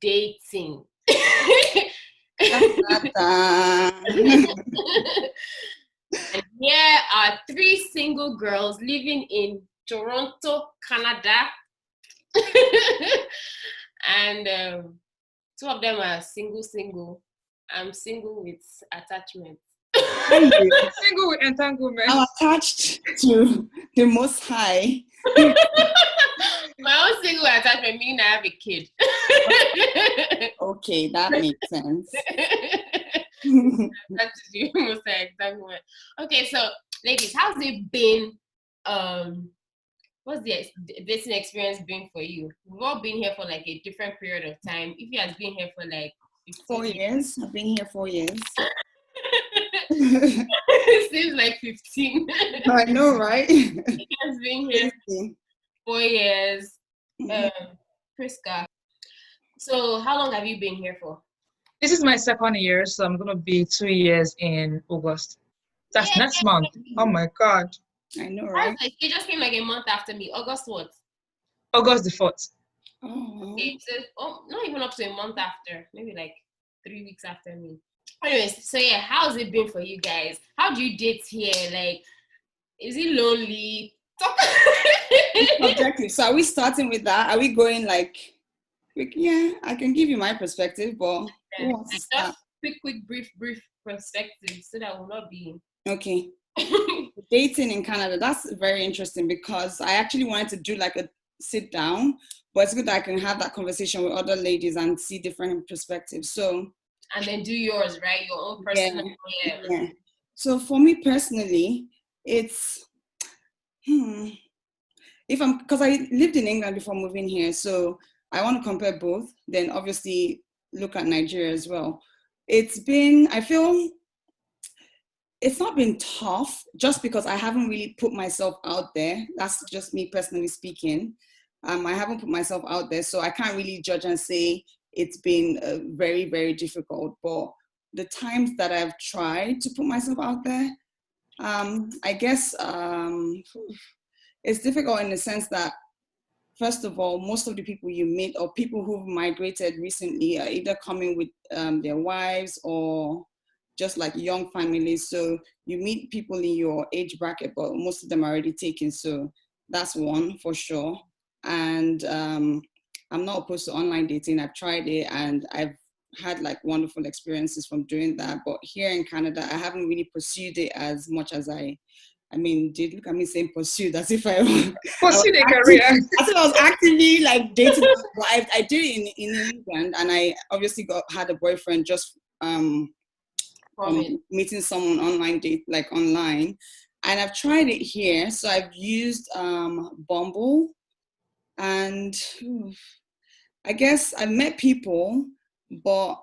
dating. And here are three single girls living in Toronto, Canada. And two of them are single. I'm single with attachment. Single with entanglement. I'm attached to the Most High. My own single attachment meaning I have a kid. Okay, that makes sense. That's the most exact one. Okay, so ladies, how's it been? What's the dating experience been for you? We've all been here for like a different period of time. If you have been here for like 4 years. I've been here 4 years. It seems like 15. I know, right? It has been here 4 years. Priska. So how long have you been here for? This is my 2nd year, so I'm gonna be 2 years in August. That's next month. Oh my God. I know, right? You just came like a month after me. August what? August the 4th. Oh. Okay, so not even up to a month after. Maybe like 3 weeks after me. Anyways, so yeah, how's it been for you guys? How do you date here? Like, is it lonely? Objective. So are we starting with that? Are we going like, yeah, I can give you my perspective, but who wants to start? Quick, brief perspective so that will not be... Okay. Dating in Canada, that's very interesting because I actually wanted to do like a sit down, but it's good that I can have that conversation with other ladies and see different perspectives. So... And then do yours, right? Your own personal... Yeah. So for me personally, it's... because I lived in England before moving here, so I want to compare both, then obviously look at Nigeria as well. I feel it's not been tough just because I haven't really put myself out there. That's just me personally speaking. I haven't put myself out there, so I can't really judge and say it's been very, very difficult. But the times that I've tried to put myself out there, I guess it's difficult in the sense that, first of all, most of the people you meet or people who've migrated recently are either coming with their wives or just like young families. So you meet people in your age bracket, but most of them are already taken. So that's one for sure. And I'm not opposed to online dating. I've tried it and I've had like wonderful experiences from doing that. But here in Canada, I haven't really pursued it as much as look at me saying pursued as if pursued a career. As if I was actively like dating. But I did it in England, and I obviously had a boyfriend just meeting someone online online, and I've tried it here. So I've used Bumble, and I guess I've met people, but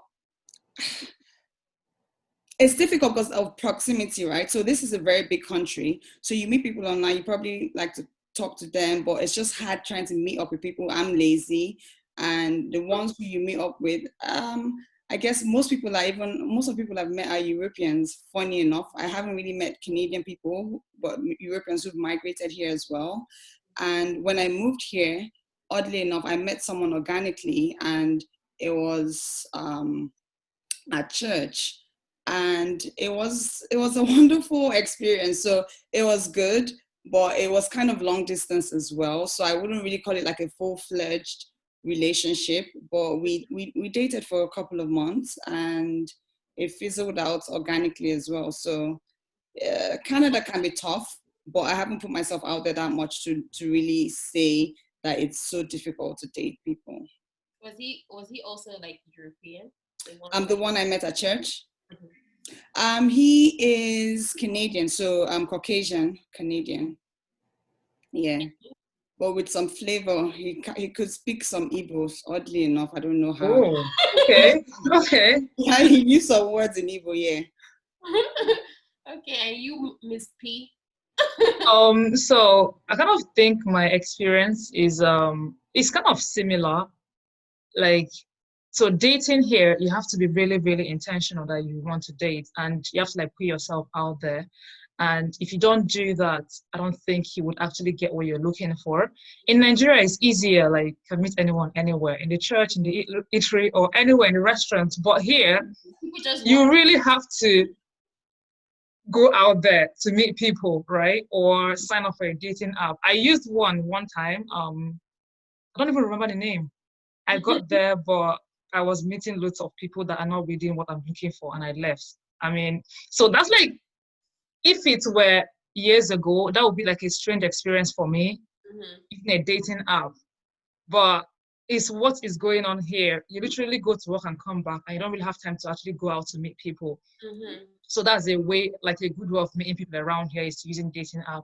it's difficult because of proximity, right? So this is a very big country. So you meet people online, you probably like to talk to them, but it's just hard trying to meet up with people. I'm lazy. And the ones who you meet up with, I guess most of the people I've met are Europeans, funny enough. I haven't really met Canadian people, but Europeans who've migrated here as well. And when I moved here, oddly enough, I met someone organically, and it was at church. And it was a wonderful experience. So it was good, but it was kind of long distance as well. So I wouldn't really call it like a full-fledged relationship, but we dated for a couple of months and it fizzled out organically as well. So Canada can be tough, but I haven't put myself out there that much to really say that it's so difficult to date people. Was he also like European? The one I met at church? Mm-hmm. He is Canadian, so Caucasian Canadian. Yeah. But with some flavor, he could speak some Igbo, oddly enough. I don't know how. Oh, okay. Yeah, he used some words in Igbo, yeah. Okay, and you, Miss P? So I kind of think my experience is it's kind of similar. Like, so dating here, you have to be really, really intentional that you want to date, and you have to like put yourself out there. And if you don't do that, I don't think you would actually get what you're looking for. In Nigeria, it's easier, like, you can meet anyone anywhere, in the church, in the eatery, or anywhere in the restaurant. But here, People just you really have to go out there to meet people, right? Or sign up for a dating app. I used one time. I don't even remember the name. I got there, but I was meeting lots of people that are not within what I'm looking for, and I left. I mean, so that's like, if it were years ago, that would be like a strange experience for me, even a dating app. But it's what is going on here. You literally go to work and come back, and you don't really have time to actually go out to meet people. So that's a way, like a good way of meeting people around here, is using dating app.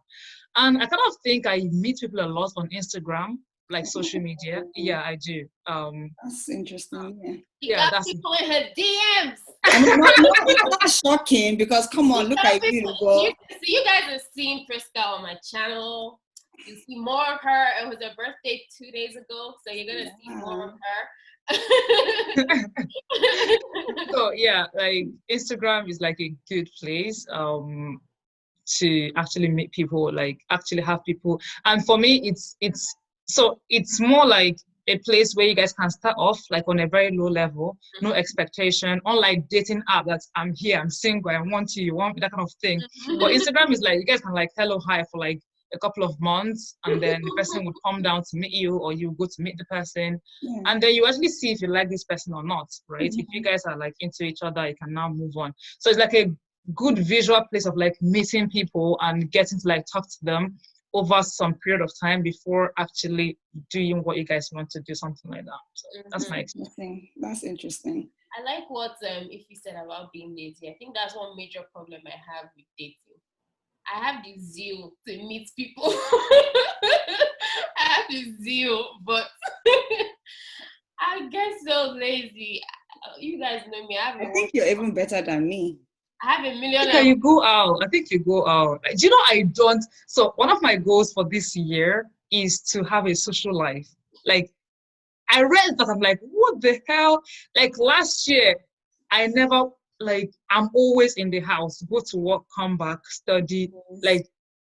And I kind of think I meet people a lot on Instagram, like social media. Yeah, I do. That's interesting. Yeah. She got people in her DMs. I mean, not shocking, because come on, look at you. So you guys have seen Priska on my channel. You see more of her. It was her birthday 2 days ago, so you're gonna see more of her. So yeah, like, Instagram is like a good place to actually meet people, like actually have people. And for me, it's more like a place where you guys can start off like on a very low level, no expectation, unlike dating app that I'm here, I'm single, I want you want me, that kind of thing. But Instagram is like, you guys can like hello, hi for like a couple of months, and then the person would come down to meet you, or you go to meet the person, and then you actually see if you like this person or not, right? If you guys are like into each other, you can now move on. So it's like a good visual place of like meeting people and getting to like talk to them over some period of time before actually doing what you guys want to do, something like that. So that's my experience. That's interesting. I like what Ify said about being lazy. I think that's one major problem I have with dating. I have the zeal to meet people. I have the zeal, but I get so lazy. You guys know me. I think you're even better than me. I have a million. I think you go out. Do you know, I don't. So one of my goals for this year is to have a social life. Like, I read that, I'm like, what the hell? Like, last year, I never, like, I'm always in the house, go to work, come back, study. Like,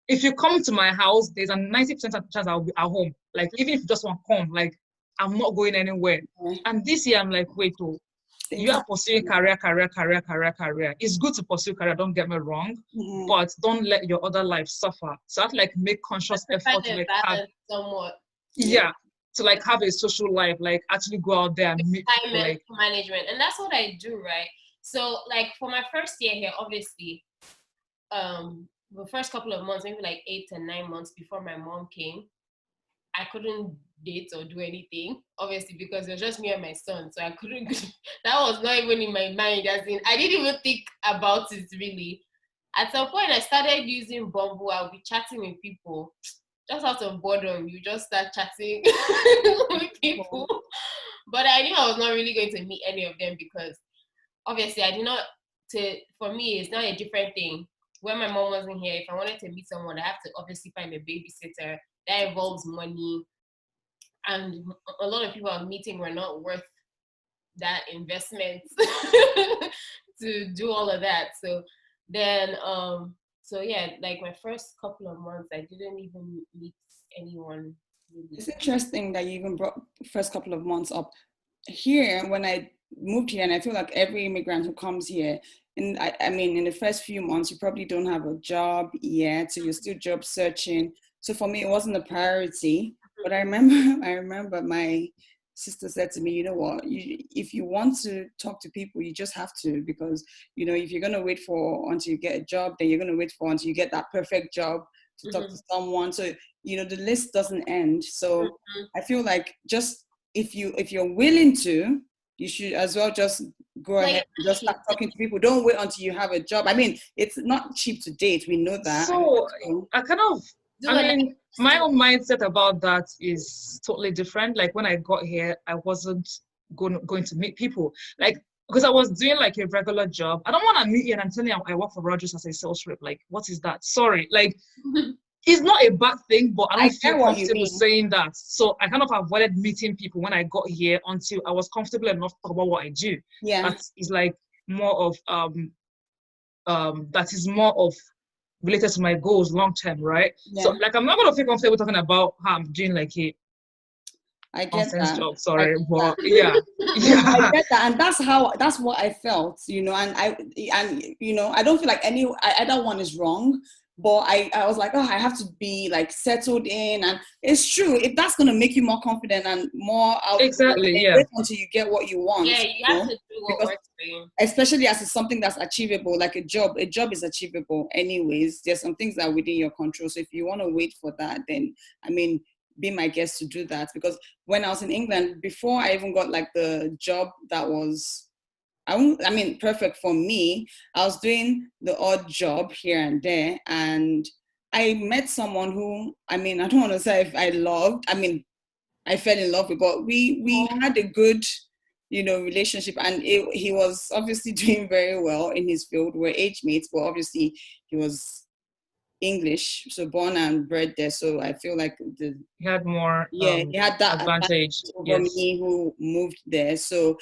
if you come to my house, there's a 90% chance I'll be at home. Like, even if you just want to come, like, I'm not going anywhere. And this year, I'm like, wait, you are pursuing career. It's good to pursue career, don't get me wrong, but don't let your other life suffer. So I have to like make conscious effort to like have somewhat. Yeah, to like have a social life, like actually go out there and meet people, like management. And that's what I do, right? So like for my first year here, obviously, the first couple of months, maybe like 8 to 9 months before my mom came, I couldn't date or do anything, obviously, because it was just me and my son. So I couldn't, that was not even in my mind. As in, I didn't even think about it really. At some point, I started using Bumble. I'll be chatting with people. Just out of boredom, you just start chatting with people. But I knew I was not really going to meet any of them because obviously I did not, for me, it's not a different thing. When my mom wasn't here, if I wanted to meet someone, I have to obviously find a babysitter. That involves money. And a lot of people I'm meeting were not worth that investment to do all of that. So then, so yeah, like my first couple of months, I didn't even meet anyone. Really. It's interesting that you even brought the first couple of months up. Here, when I moved here, and I feel like every immigrant who comes here, and I mean, in the first few months, you probably don't have a job yet, so you're still job searching. So for me, it wasn't a priority. But I remember my sister said to me, you know what, if you want to talk to people, you just have to, because, you know, if you're going to wait for until you get a job, then you're going to wait for until you get that perfect job to talk to someone. So, you know, the list doesn't end. So I feel like just if you're willing to, you should as well just go ahead and just start talking to people. Don't wait until you have a job. I mean, it's not cheap to date. We know that. So I kind of, I mean, my own mindset about that is totally different. Like when I got here, I wasn't going to meet people. Like, because I was doing like a regular job. I don't want to meet you and I'm telling you I work for Rogers as a sales rep. Like, what is that? Sorry. Like, it's not a bad thing, but I don't feel comfortable saying that. So I kind of avoided meeting people when I got here until I was comfortable enough to talk about what I do. Yeah. That is like more of, that is more of related to my goals long term, right? So Yeah, like I'm not gonna feel comfortable talking about how I'm doing like a I get nonsense that. job, I sorry, get that. but yeah, No, I yeah, get that, and that's what I felt, and I don't feel like either one is wrong, but I was like, oh, I have to be like settled in, and it's true. If that's gonna make you more confident and more outgoing, exactly, then yeah, wait until you get what you want, Yeah, you have to do what because works for you. especially as it's something that's achievable, like a job is achievable anyways. There's some things that are within your control, so if you want to wait for that, then I mean, be my guest to do that. Because when I was in England, before I even got like the job that was I mean perfect for me, I was doing the odd job here and there, and I met someone who, I mean, I don't want to say if I loved, I mean, I fell in love with, but we had a good, relationship, and he was obviously doing very well in his field. We're age mates, but obviously he was English, so born and bred there. So I feel like he had more he had that advantage, advantage over yes, me who moved there. So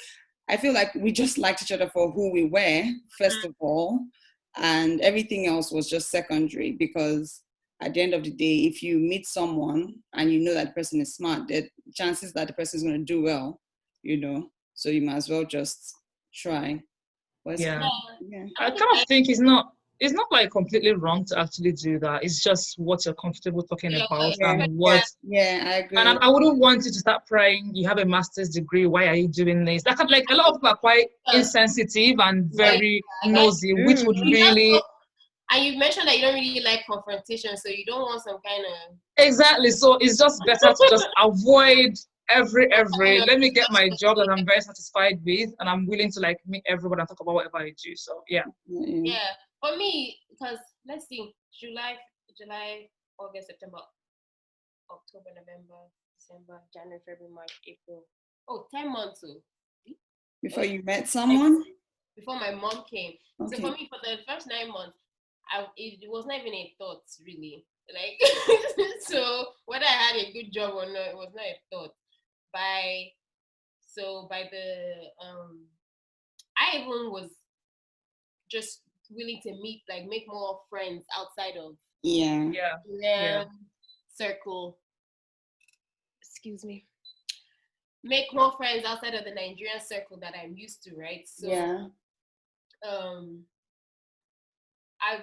I feel like we just liked each other for who we were, first of all, and everything else was just secondary, because at the end of the day, if you meet someone and you know that the person is smart, the chances that the person is going to do well, so you might as well just try. But it's yeah. fun. Yeah, Yeah. I I think kind of think it's not like completely wrong to actually do that. It's just what you're comfortable talking yeah, about Yeah. and yeah, what. Yeah, I And agree. I wouldn't want you to start praying. You have a master's degree. Why are you doing this? Like a lot of people are quite because insensitive and I, very I get nosy, which would Mm. you just really and you mentioned that you don't really like confrontation, so you don't want some kind of exactly. So it's just better to just avoid every. kind of Let me get my job that I'm very satisfied with, and I'm willing to like meet everyone and talk about whatever I do. So yeah, Yeah. yeah. For me, because let's see, July, August, September, October, November, December, January, February, March, April. Oh, 10 months. Oh. Before Or you met like someone? before my mom came. So for Okay. me, for the first 9 months, it was not even a thought really. Like so, whether I had a good job or not, it was not a thought. By by the I even was just willing to meet, like make more friends outside of Yeah. yeah, yeah, the circle. Excuse me. Make more friends outside of the Nigerian circle that I'm used to, right? So Yeah. um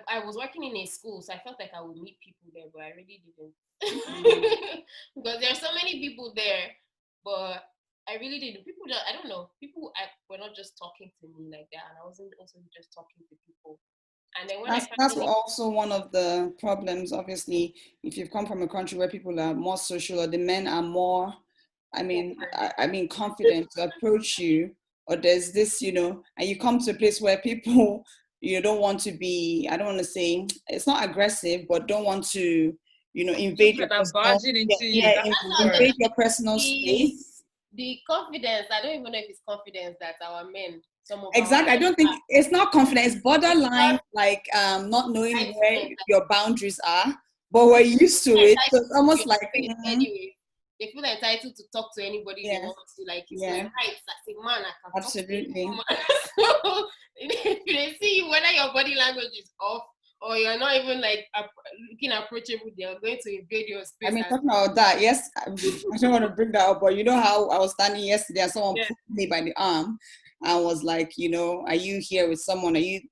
I was working in a school, so I felt like I would meet people there, but I really didn't. Mm. Because there are so many people there, but I really didn't. People that I don't know, were not just talking to me like that, and I wasn't also just talking to people. And then when I That's finally, also one of the problems. Obviously, if you've come from a country where people are more social, or the men are more, I mean, confident to approach you, or there's this, and you come to a place where people, you don't want to be. I don't want to say it's not aggressive, but don't want to, just invade your like that personal, barging yeah, into you. yeah, That's that's the what word. invade your personal the space. the confidence. I don't even know if it's confidence that our men, some of our Exactly. I men, don't think it's not confidence. It's it's borderline, not like not knowing where entitlement. your boundaries are, but we're used to Feel it. So entitled it's to almost your like, space anyway. They feel entitled to talk to anybody they yeah, want to. Like it's my yeah, right as a man. I can talk to any absolutely. woman. So if they see you, whether your body language is off or you're not even like looking approachable, they're going to invade your I space. mean, And talking about that, yes, I don't want to bring that up, but you know how I was standing yesterday and someone yeah, pulled me by the arm and was like, are you here with someone? Are you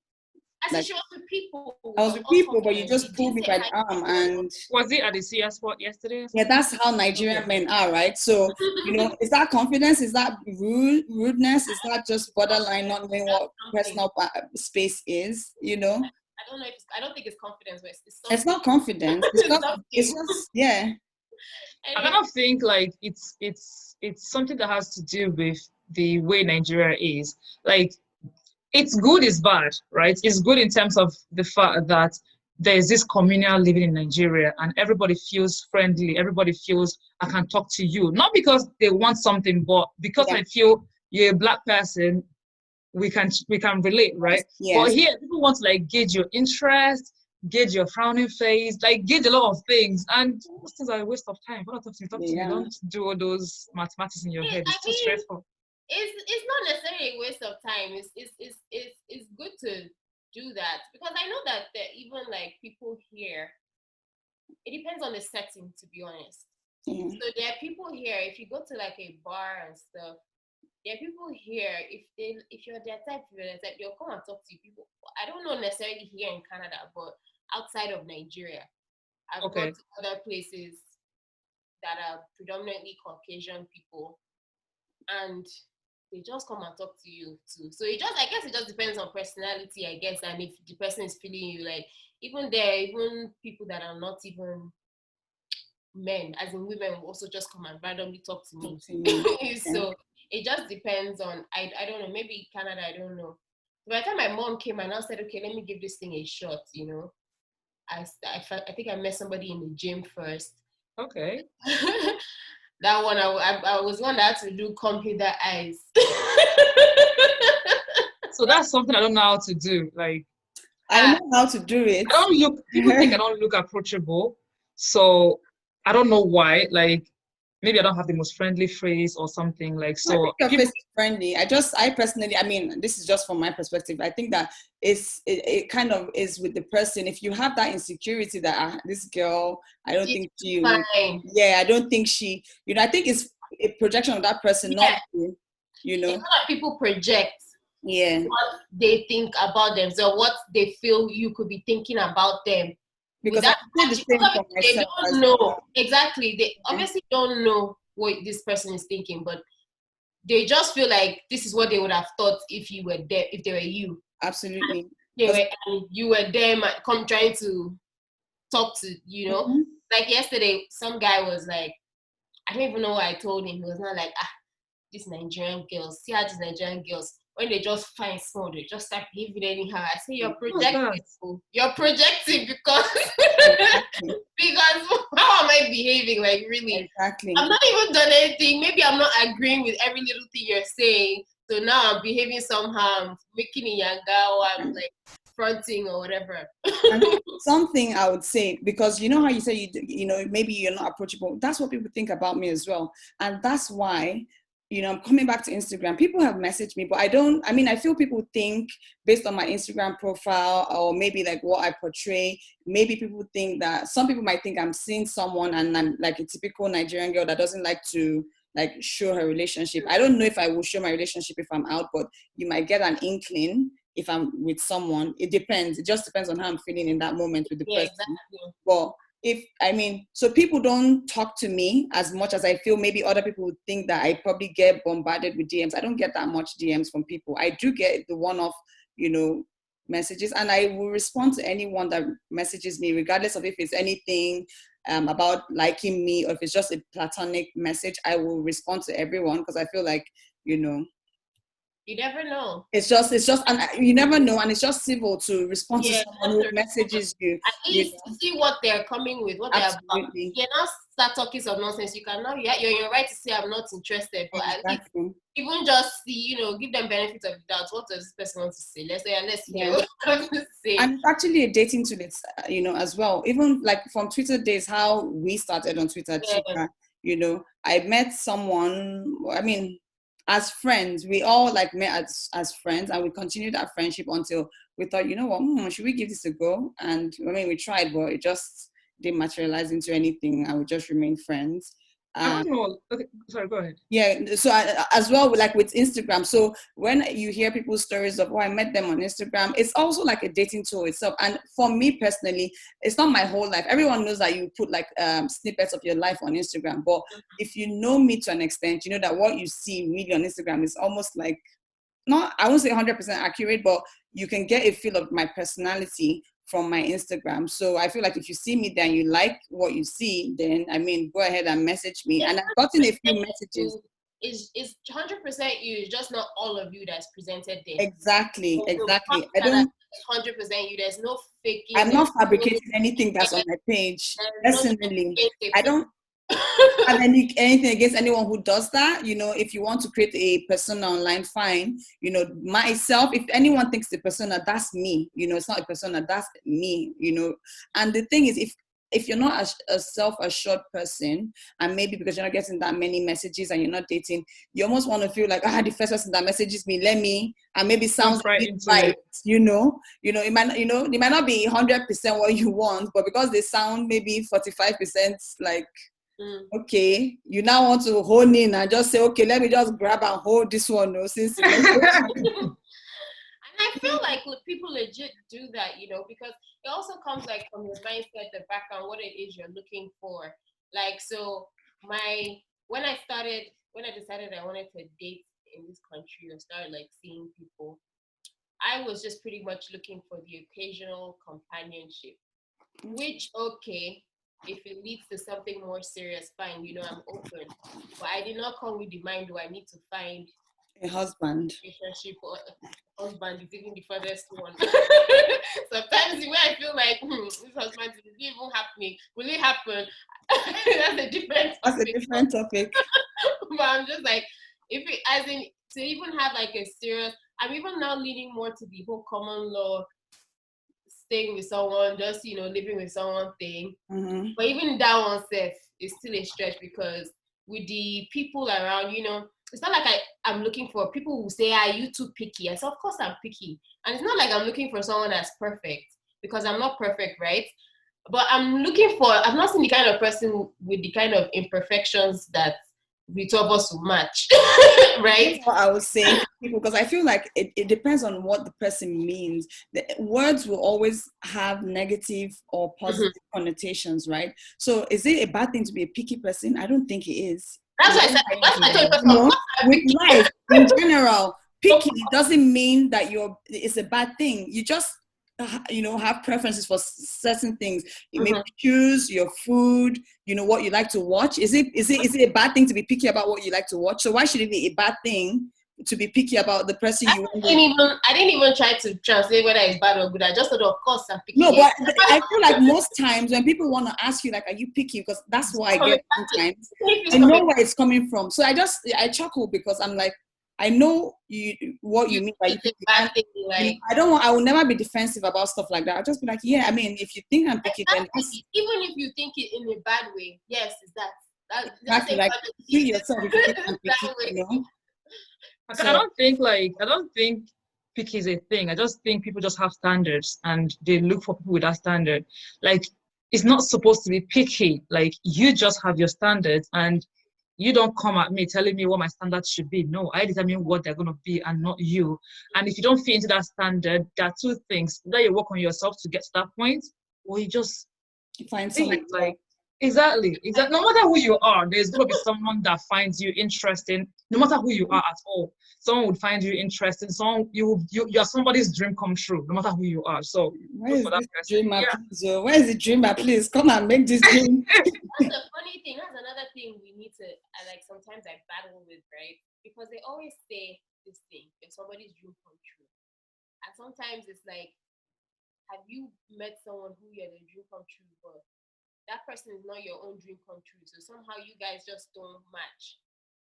I said like, she was with people. I It was was with all people, but you confidence. She just pulled didn't me say by hi the to arm, anyone. and Was it at the CS spot yesterday or yeah, something? that's how Okay. Nigerian men are, right? So, is that confidence? Is that rudeness? Is that just borderline Confidence. not knowing That's what something. personal space is? I don't know if I don't think it's confidence, but it's It's something. not confidence. It's It's something. just, yeah, I Anyway, kind of think like it's something that has to do with the way Nigeria is. Like it's good, it's bad, right? It's good in terms of the fact that there's this communal living in Nigeria and everybody feels friendly. Everybody feels I can talk to you, not because they want something, but because yeah, I feel you're a black person, we can relate, right? But yes, here, people want to like gauge your interest, gauge your frowning face, like gauge a lot of things, and those things are a waste of time. If you want to talk to me. yeah. Don't do all those mathematics in your head. I It's too mean, stressful. it's not necessarily a waste of time. It's good to. do that, because I know that even like people here, it depends on the setting, to be honest. Yeah. So there are people here, if you go to like a bar and stuff, there are people here, if you're their type, they'll come and talk to you. People, I don't know necessarily here in Canada, but outside of Nigeria, I've gone Okay. to other places that are predominantly Caucasian people, and they just come and talk to you too. So I guess it just depends on personality, I guess, and if the person is feeling you. Like even people that are not even men, as in women, will also just come and randomly talk to me. Talk to you. Yeah. So it just depends on, I don't know, maybe Canada, I don't know. By the time my mom came and I said, okay, let me give this thing a shot, I think I met somebody in the gym first. Okay. That one, I was one that had to do computer eyes. So that's something I don't know how to do. Like, I know how to do it. I don't look, people think I don't look approachable. So I don't know why. Like, maybe I don't have the most friendly face or something. Like, I think so your people, face is friendly. I personally, I mean, this is just from my perspective. I think that it kind of is with the person. If you have that insecurity that this girl, I don't She's think she, fine. yeah, I don't think she, I think it's a projection of that person, Yeah. not you, A lot of people project Yeah. what they think about them, so what they feel you could be thinking about them. Because I Without say the actually, same for they myself don't as know well. exactly. They obviously don't know what this person is thinking, but they just feel like this is what they would have thought if you were there, if they were you. Absolutely. And you were them, come trying to talk to, Mhm. like yesterday, some guy was like, I don't even know what I told him. He was not like, these Nigerian girls, see how these Nigerian girls, when they just find small, they just start behaving anyhow. I say, you're what's projecting. that? You're projecting because Exactly. because how am I behaving? Like, really? Exactly. I've not even done anything. Maybe I'm not agreeing with every little thing you're saying. So now I'm behaving somehow, I'm making it younger, or I'm like fronting or whatever. And something I would say, because you know how you say maybe you're not approachable. That's what people think about me as well, and that's why I'm coming back to Instagram. People have messaged me, but I feel people think based on my Instagram profile or maybe like what I portray. Maybe people think that some people might think I'm seeing someone and I'm like a typical Nigerian girl that doesn't like to like show her relationship. I don't know if I will show my relationship if I'm out, but you might get an inkling if I'm with someone. It depends. It just depends on how I'm feeling in that moment with the Yeah, person. exactly. But so people don't talk to me as much as I feel maybe other people would think that I probably get bombarded with DMs. I don't get that much DMs from people. I do get the one-off, messages, and I will respond to anyone that messages me, regardless of if it's anything about liking me or if it's just a platonic message. I will respond to everyone because I feel like, You never know. it's just, and you never know, and it's just civil to respond to Yeah, someone who messages you. at least to see what they're coming with, what they're about. Absolutely. You cannot start talking some nonsense. You cannot. You're right to say I'm not interested, but at least Exactly. even just see, give them benefit of the doubt. What does this person want to say? Let's hear Yeah. what they want to say. And it's actually a dating tool, as well. Even like from Twitter days, how we started on Twitter, Yeah. Chika, I met someone, as friends, we all like met as friends, and we continued our friendship until we thought, you know what, should we give this a go? And we tried, but it just didn't materialize into anything, and we just remained friends. I don't know. Okay, sorry, go ahead. Yeah, so as well, like with Instagram. So when you hear people's stories of, I met them on Instagram, it's also like a dating tool itself. And for me personally, it's not my whole life. Everyone knows that you put like snippets of your life on Instagram. But if you know me to an extent, you know that what you see really on Instagram is almost like, not, I won't say 100% accurate, but you can get a feel of my personality from my Instagram. So I feel like if you see me there and you like what you see, then go ahead and message me. And I've gotten a few messages. It's 100% you. It's just not all of you that's presented there. Exactly. I don't 100% you. There's no faking. I'm not fabricating anything that's on my page. Personally, I don't have anything against anyone who does that. If you want to create a persona online, fine. Myself, if anyone thinks the persona, that's me. It's not a persona, that's me. And the thing is, if if you're not a self-assured person, and maybe because you're not getting that many messages and you're not dating, you almost want to feel like, the first person that messages me, let me, and maybe sounds right into right, it. it might not be 100% what you want, but because they sound maybe 45% like, okay, you now want to hone in and just say, okay, let me just grab and hold this one, since you And I feel like people legit do that, because it also comes like from your mindset, the background, what it is you're looking for. Like, so when I decided I wanted to date in this country or start like seeing people, I was just pretty much looking for the occasional companionship, which, okay, if it leads to something more serious, fine, I'm open. But I did not come with the mind, do I need to find a husband. relationship or husband is even the furthest one. Sometimes when I feel like this husband is even happening, will it happen? That's a different topic. That's a different topic. But I'm just like, if it, as in to even have like a serious, I'm even now leaning more to the whole common law, staying with someone, just living with someone thing. Mm-hmm. But even that one self is still a stretch, because with the people around, it's not like I'm looking for people who say, "Are you too picky?" I said, "Of course I'm picky," and it's not like I'm looking for someone that's perfect, because I'm not perfect, right? But I'm not seen the kind of person with the kind of imperfections that the two of us will match, right? That's what I was saying to people, because I feel like it depends on what the person means. The words will always have negative or positive connotations, right? So is it a bad thing to be a picky person? I don't think it is. That's why I said, that's why I told you, You know, with life in general, picky doesn't mean that it's a bad thing. You just have preferences for certain things. You may choose your food, what you like to watch. Is it a bad thing to be picky about what you like to watch? So why should it be a bad thing to be picky about the person you want? I didn't even try to translate whether it's bad or good. I just thought, of course, I'm picky. No, but I feel like most times when people want to ask you, like, are you picky? Because that's what I get sometimes. I know where it's coming from. So I chuckle, because I'm like, I know what you mean by it's a bad thing. Like, I will never be defensive about stuff like that. I'll just be like, yeah, I mean, if you think I'm picky, then even if you think it in a bad way, yes, it's that. Exactly, like, feel yourself if you think I'm picky, So I don't think picky is a thing. I just think people just have standards and they look for people with that standard. Like, it's not supposed to be picky. Like, you just have your standards and you don't come at me telling me what my standards should be. No, I determine what they're going to be and not you. And if you don't fit into that standard, there are two things. Either you work on yourself to get to that point, or you just find something like, exactly. No matter who you are, there's going to be someone that finds you interesting, no matter who you are at all. Someone would find you interesting. You're somebody's dream come true, no matter who you are. So where is this dreamer, please? Where is the dreamer? Please come and make this dream. That's a funny thing. That's another thing we need to sometimes I battle with, right? Because they always say this thing, if somebody's dream come true. And sometimes it's like, have you met someone who you're the dream come true, but that person is not your own dream come true? So somehow you guys just don't match.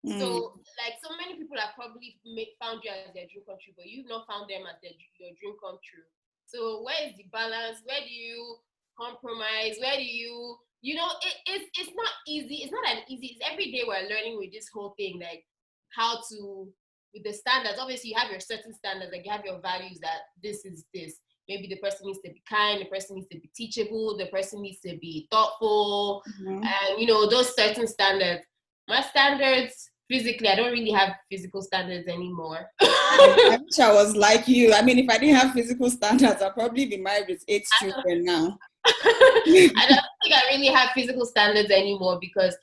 So, like, so many people have probably found you as their dream come true, but you've not found them as your dream come true. So, where is the balance? Where do you compromise? Where do you, it's not easy. It's not that easy. It's every day we're learning with this whole thing, like how to, with the standards. Obviously, you have your certain standards, like you have your values that this is this. Maybe the person needs to be kind, the person needs to be teachable, the person needs to be thoughtful, and those certain standards. My standards physically, I don't really have physical standards anymore. I wish I was like you. I mean, if I didn't have physical standards, I'd probably be married with 8 children now. I don't think I really have physical standards anymore, because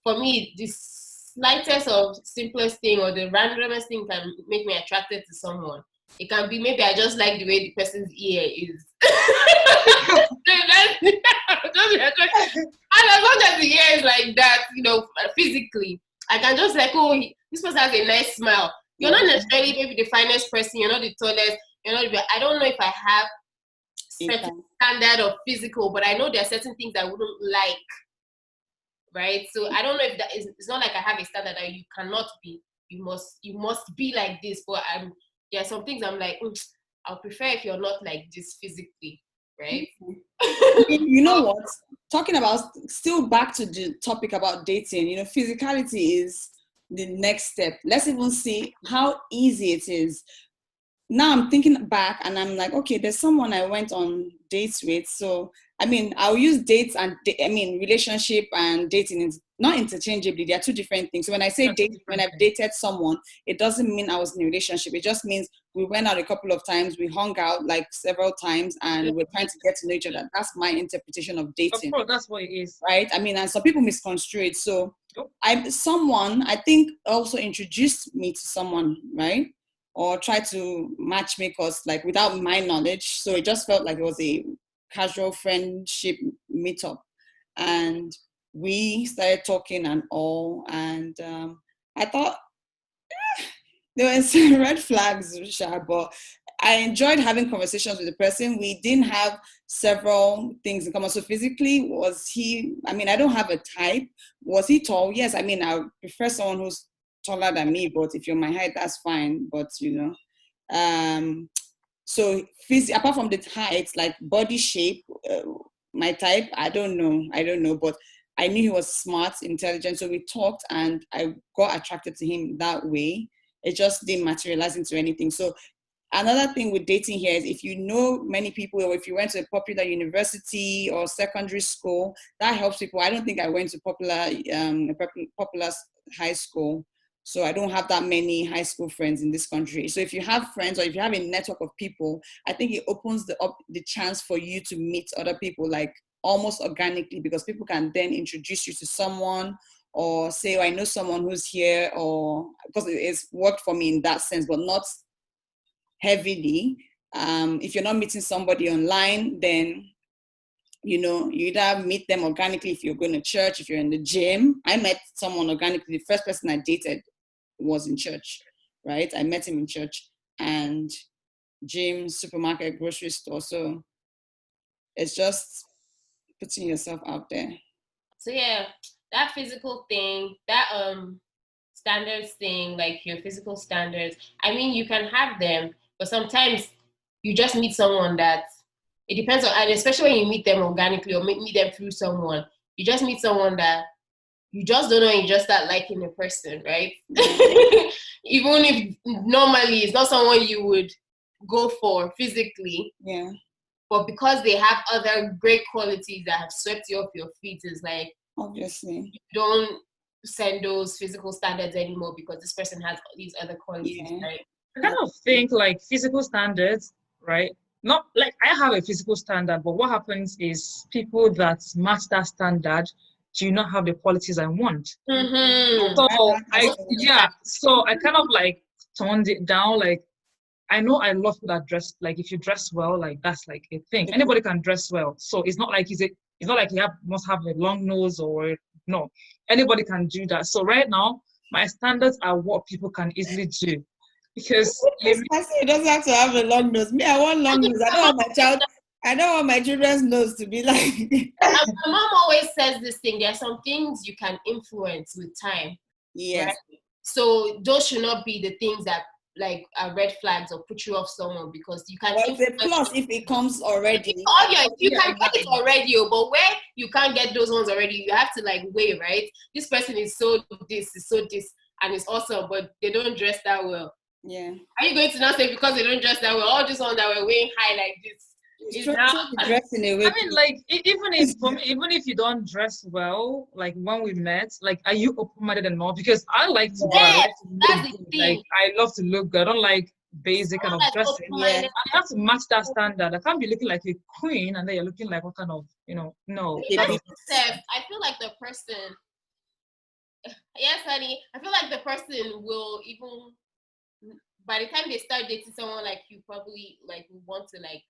for me, the slightest or simplest thing or the randomest thing can make me attracted to someone. It can be maybe I just like the way the person's ear is. And as long as the ear is like that, physically, I can just like, oh, this person has a nice smile. You're not necessarily maybe the finest person, you're not the tallest, I don't know if I have certain standard of physical, but I know there are certain things I wouldn't like, right? So I don't know if that is, it's not like I have a standard that you cannot be, you must be like this, but there are some things I'm like, I'll prefer if you're not like this physically, right? I mean, you know what? Talking about, still back to the topic about dating, physicality is the next step. Let's even see how easy it is. Now I'm thinking back and I'm like, okay, there's someone I went on dates with. So, I mean, I'll use dates and, relationship and dating is not interchangeably. They are two different things. So when I say date, when I've dated someone, it doesn't mean I was in a relationship. It just means we went out a couple of times, we hung out like several times, and we're trying to get to know each other. That's my interpretation of dating. Of course, that's what it is. Right? I mean, and some people misconstrue it. So someone, I think, also introduced me to someone, right? Or tried to match make us, like, without my knowledge. So it just felt like it was a casual friendship meetup. And we started talking and all. And I thought there were some red flags, but I enjoyed having conversations with the person. We didn't have several things in common. So physically, was he, I mean, I don't have a type. Was he tall? Yes. I mean, I prefer someone who's taller than me, but if you're my height, that's fine. But, so apart from the height, like body shape, my type, I don't know. But I knew he was smart, intelligent. So we talked and I got attracted to him that way. It just didn't materialize into anything. So another thing with dating here is if you know many people, or if you went to a popular university or secondary school, that helps people. I don't think I went to popular high school. So I don't have that many high school friends in this country. So if you have friends or if you have a network of people, I think it opens the chance for you to meet other people, like almost organically, because people can then introduce you to someone or say, oh, I know someone who's here, or because it's worked for me in that sense, but not heavily. If you're not meeting somebody online, then you either meet them organically if you're going to church, if you're in the gym. I met someone organically. The first person I dated was in church, right? I met him in church and gym, supermarket, grocery store. So it's just putting yourself out there. So yeah, that physical thing, that standards thing, like your physical standards, I mean, you can have them, but sometimes you just meet someone that it depends on, and especially when you meet them organically or meet them through someone, you just meet someone that you just don't know and you just start liking the person, right? Even if normally it's not someone you would go for physically. Yeah. But because they have other great qualities that have swept you off your feet, it's like, obviously, you don't send those physical standards anymore because this person has these other qualities, right? I kind of think like physical standards, right? Not like I have a physical standard, but what happens is people that match that standard do not have the qualities I want. Mm-hmm. So I kind of like toned it down. Like, I know I love people that dress, like if you dress well, like that's like a thing. Anybody can dress well. So it's not like must have a long nose or no. Anybody can do that. So right now, my standards are what people can easily do. Because it doesn't have to have a long nose. Me, I want long nose. I don't want my children's nose to be like. My mom always says this thing. There are some things you can influence with time. Yes. Right? So those should not be the things that like are red flags or put you off someone, because you can. Well, it's a plus if it comes already. You can get it already, but where you can't get those ones already, you have to like weigh, right? This person is so this, and it's awesome, but they don't dress that well. Yeah. Are you going to not say because they don't dress that well, all these ones that were weighing high like this? Dress in a way. I mean, like even if you don't dress well, like when we met, like are you open-minded and all? Because I like to that's the thing. Like I love to look good. I don't like basic kind of dressing. Yeah. I have to match that standard. I can't be looking like a queen and then you're looking like what kind of, no. I feel like the person, yes, honey, I feel like the person will even, by the time they start dating someone like you, probably like want to like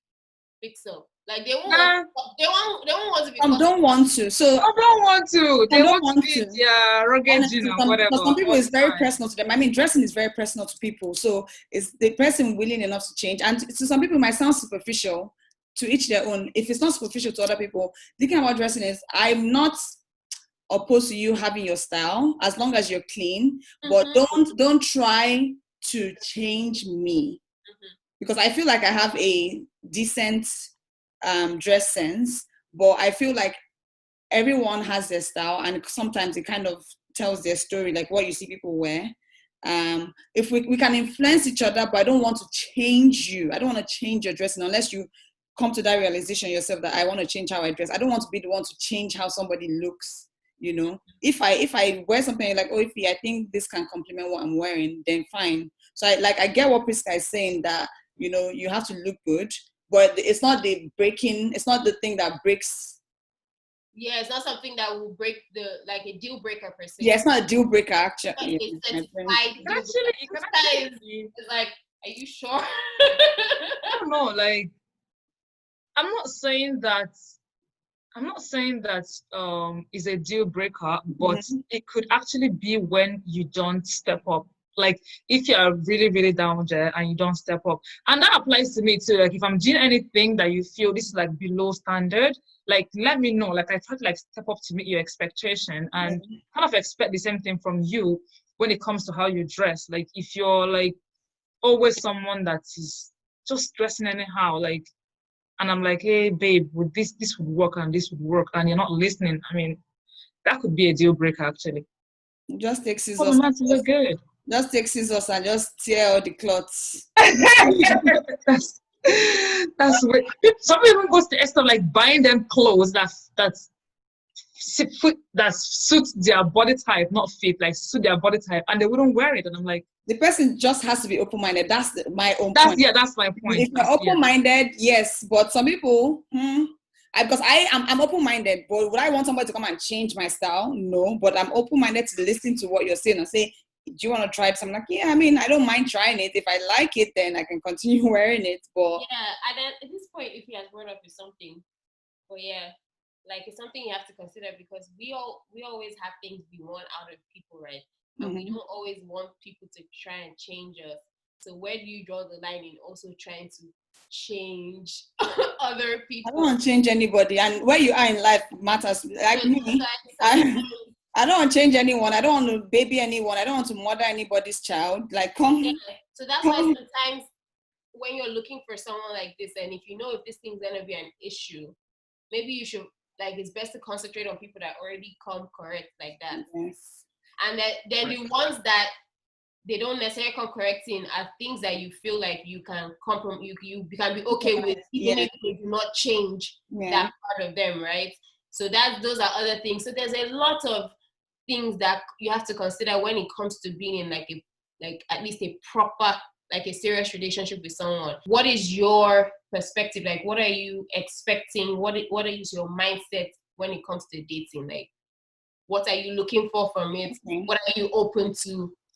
fix up. Like they won't want to be. Don't want to. So I don't want to. They want to. To. Yeah, rugged, whatever. For some people, it's very personal to them. I mean, dressing is very personal to people. So is the person willing enough to change? And to some people, it might sound superficial. To each their own. If it's not superficial to other people, thinking about dressing is, I'm not opposed to you having your style as long as you're clean. But don't try to change me, because I feel like I have a decent dress sense, but I feel like everyone has their style, and sometimes it kind of tells their story, like what you see people wear. If we can influence each other, but I don't want to change you. I don't want to change your dressing unless you come to that realization yourself that I want to change how I dress. I don't want to be the one to change how somebody looks. You know, if I wear something like, oh, if I think this can complement what I'm wearing, then fine. So I get what Priska is saying, that you have to look good, but it's not it's not the thing that breaks. Yeah, it's not something that will break like a deal breaker per se. Yeah, it's not a deal breaker actually. Like Yeah, a certified deal breaker. It's like, are you sure? I don't know, like I'm not saying that is a deal breaker, but it could actually be when you don't step up. Like if you're really, really down there and you don't step up. And that applies to me too. Like if I'm doing anything that you feel this is like below standard, like let me know. Like I try to like step up to meet your expectation and kind of expect the same thing from you when it comes to how you dress. Like if you're like always someone that is just dressing anyhow, like, and I'm like, hey babe, would this would work and this would work, and you're not listening. I mean, that could be a deal breaker actually. Just take Oh, scissors. man, to look good. Just take scissors and just tear all the cloths. that's what some people goes to the extent of like buying them clothes that suits their body type, not fit, like suit their body type, and they wouldn't wear it. And I'm like, the person just has to be open-minded. That's my own that's point. yeah, that's my point. If you're open-minded, yes, but some people, because I'm open-minded, but would I want somebody to come and change my style? No, but I'm open-minded to listen to what you're saying and say, do you want to try it? So I'm like, yeah, I mean, I don't mind trying it. If I like it, then I can continue wearing it. But yeah, and then at this point, if he has brought up with something, but yeah, like it's something you have to consider, because we always have things we want out of people, right? And we don't always want people to try and change us. So where do you draw the line in also trying to change other people? I don't want to change anybody, and where you are in life matters. Like me, I don't want to change anyone. I don't want to baby anyone. I don't want to murder anybody's child. Like, come. Yeah. So that's why sometimes when you're looking for someone like this, and if you know if this thing's gonna be an issue, maybe you should, like, it's best to concentrate on people that already come correct like that. Yes. And then the ones that they don't necessarily come correct in are things that you feel like you can you can be okay with, even if they do not change that part of them, right? So those are other things. So there's a lot of things that you have to consider when it comes to being in like at least a proper, like a serious relationship with someone. What is your perspective? Like, what are you expecting? What is your mindset when it comes to dating? Like, what are you looking for from it? Okay. What are you open to?